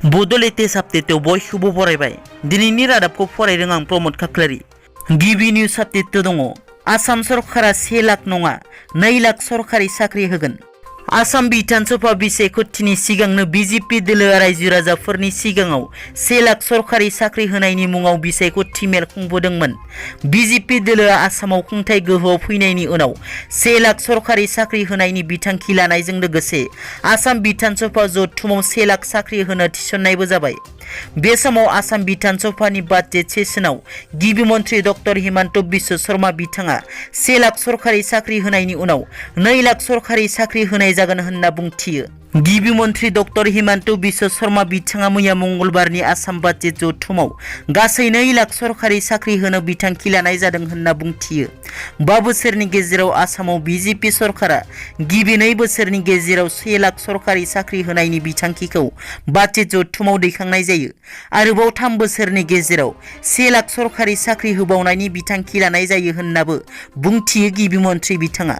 बड'लेण्ड आपडेटआव बयखौबो बरायबाय। दिनैनि रादाबखौ फरायदों आं प्रमद खाख्लारि। गिबि निउज आपडेट दङ। आसाम सरकारा 1 लाख नङा 2 लाख सरकारि साख्रि होगोन। आसाम बिधानसभा बिसायख'थिनि सिगांनो बिजेपि दोलोआ रायजो राजाफोरनि सिगाङाव 1 लाख सरकारि साख्रि होनायनि मुङाव बिसायख'थि मेल खुंबोदोंमोन। बिजेपि दोलोआ आसामाव खुंथाय गोहोआव फैनायनि उनाव 1 लाख सरकारि साख्रि होनायनि बिथांखि लानायजों लोगोसे आसाम बिधानसभा जथुमाव 1 लाख साख्रि होनो थिसननायबो जाबाय। बे समाव आसाम बिधानसभानि बाजेट सेसनाव गिबि मन्थ्रि डक्टर हिमन्त बिश्व शर्मा बिथाङा 1 लाख सरकारि साख्रि होनायनि उनाव 2 लाख सरकारि साख्रि होनाय जागोन होनना बुंथियो। गिबि मन्थ्रि डक्टर हिमन्त बिश्व शर्मा बिथाङा मैया मंगलबारनि आसाम बाजेट जथुमाव गासै 2 लाख सरकारि साख्रि होनो बिथांखि लानाय जादों होनना बुंथियो। 5 बोसोरनि गेजेराव आसामाव बिजेपि सरकारा गिबि 2 बोसोरनि गेजेराव 1 लाख सरकारि साख्रि होनायनि बिथांखिखौ बाजेट जथुमाव दैखांनाय जायो। आरोबाव 3 बोसोरनि गेजेराव 1 लाख सरकारि साख्रि होबावनायनि बिथांखि लानाय जायो होननाबो बुंथियो गिबि मन्थ्रि बिथाङा।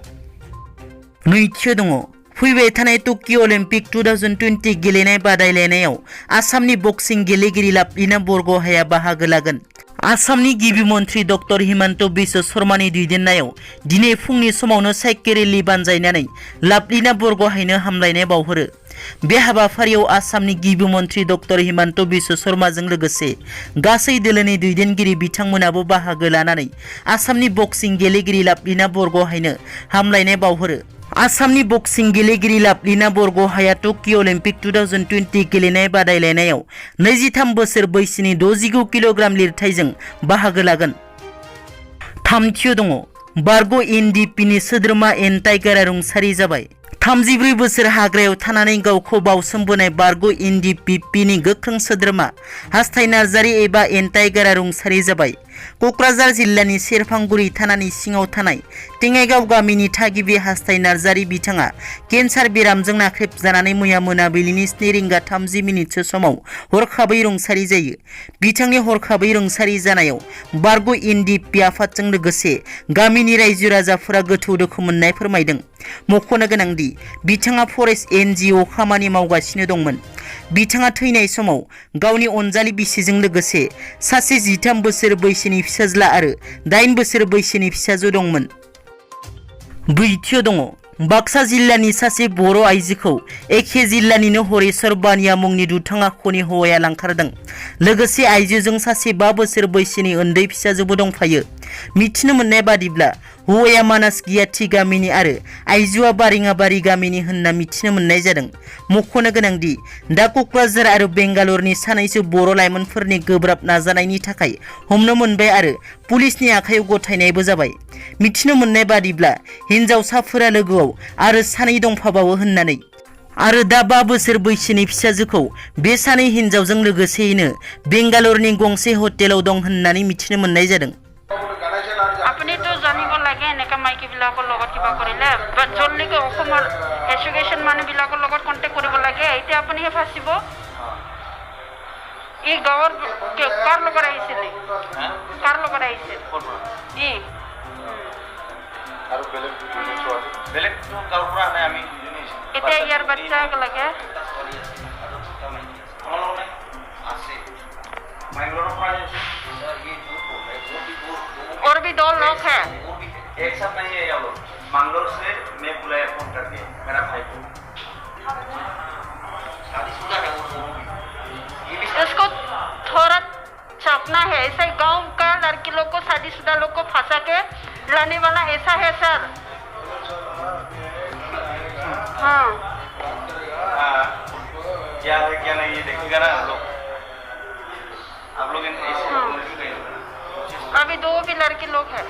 नैथियाव दङ। फैबाय थानाय टकिअ अलिम्पिक 2020 गेलेनाय बादायलायनायाव आसामनि बक्सिं गेलेगिरि लाभलिना बरग'हाइआ बाहागो लागोन। आसामनि गिबि मन्थ्रि डक्टर हिमन्त बिश्व शर्मानि दैदेननायाव दिनै फुंनि समावनो साइकेल रेली बानजायनानै लाभलिना बरग'हाइनो हामलायनाय बावहरो। बे हाबाफारियाव आसामनि गिबि मन्थ्रि डक्टर हिमन्त बिश्व शर्माजों लोगोसे गासै दोलोनि दैदेनगिरि बिथांमोनाबो बाहागो लानानै आसामनि बक्सिं गेलेगिरि लाभलिना बरग'हाइनो हामलायनाय बावहरो। आसामनि बक्सिं गेलेगिरि लाभलिना बरग'हाइआ टकिअ अलिम्पिक 2020 गेलेनाय बादायलायनायाव 23 बोसोर बैसोनि 69 किल'ग्राम लिरथायजों बाहागो लागोन। थामथियाव दङ। बारग' एनडिपिनि सोद्रोमा एन टाइगारा रुंसारि जाबाय। 34 बोसोर हाग्रायाव थानानै गावखौ बावसोमबोनाय बारग' एनडिपिनि गोख्रों सोद्रोमा हास्थाय नार्जारि एबा एन टाइगारा रुंसारि जाबाय। क'क्राझार जिल्लानि सेरफांगुरि थानानि सिङाव थानाय टेङाइगाव गामिनि थागिबि हास्थाय नार्जारि बिथाङा केन्सार बेरामजों नाख्रेबजानानै मैया मोनाबिलिनि 2:30 समाव हरखाबै रुंसारि जायो। बिथांनि हरखाबै रुंसारि जानायाव बारग' एनडिपि आफादजों लोगोसे गामिनि रायजो राजाफोरा गोथौ दुखु मोननाय फोरमायदों। मख'नो गोनांदि बिथाङा फरेस्ट एनजिअ खामानि मावगासिनो दंमोन। बिथाङा थैनाय समाव गावनि अनजालि बिसिजों लोगोसे सासे 13 बोसोर बैसोनि फिसाज्ला आरो 8 बोसोर बैसोनि फिसाजो दंमोन। ब्रैथियाव दङ। बाक्सा जिल्लानि सासे बर' आइजोखौ एखे जिल्लानिनो हरेश्वर बानिया मुंनि दुथां आखुनि हौवाया लांखारदों। लोगोसे आइजोजों सासे 5 बोसोर बैसोनि उन्दै फिसाजोबो दंफायो। मिथिनो मोननाय बादिब्ला हौवाया मानास गियाथि गामिनि आरो आइजोआ बारिङाबारि गामिनि होनना मिथिनो मोननाय जादों। मख'नो गोनांदि दा क'क्राझार आरो बेंगालुरुनि सानैसो बर' लाइमोनफोरनि गोब्राब नाजानायनि थाखाय हमनो मोनबाय आरो पुलिसनि आखायाव गथायनायबो जाबाय। मिथिनो मोननाय बादिब्ला हिन्जावसाफोरा लोगोआव आरो सानै दंफाबावो होननानै आरो दा 5 बोसोर बैसोनि फिसाजोखौ बे सानै हिन्जावजों लोगोसेयैनो बेंगालुरुनि गंसे हटेलाव दं होननानै मिथिनो मोननाय जादों। আপুনিতো জানিব লাগে এনেকা মাইকীবিলাকৰ লগত কিবা কৰিলে জলদিকে অসমৰ এডুকেশ্যন মানুহবিলাকৰ লগত কণ্টেক্ট কৰিব লাগে। এতিয়া আপুনিহে ফাঁচিব। ই গাঁৱৰ কাৰ লগত আহিছিলে? কাৰ লগত আহিছে? ই আৰু বেলেগ কাৰো পৰা নাই। আমি এতিয়া ইয়াৰ বাচ্চাক লাগে और भी 2 लोग हैं। एक साथ नहीं है ये लोग। मंगलोर से मैं बुलाया फोन करके मेरा भाई को। शादीशुदा है वो भी। इसको थोड़ा छापना है। ऐसे गांव का लड़की लोग को शादीशुदा लोग को फंसा के लाने वाला ऐसा है सर। हाँ क्या है क्या नहीं ये देखिएगा ना आप लोग अभी 2 भी लड़के लोग हैं।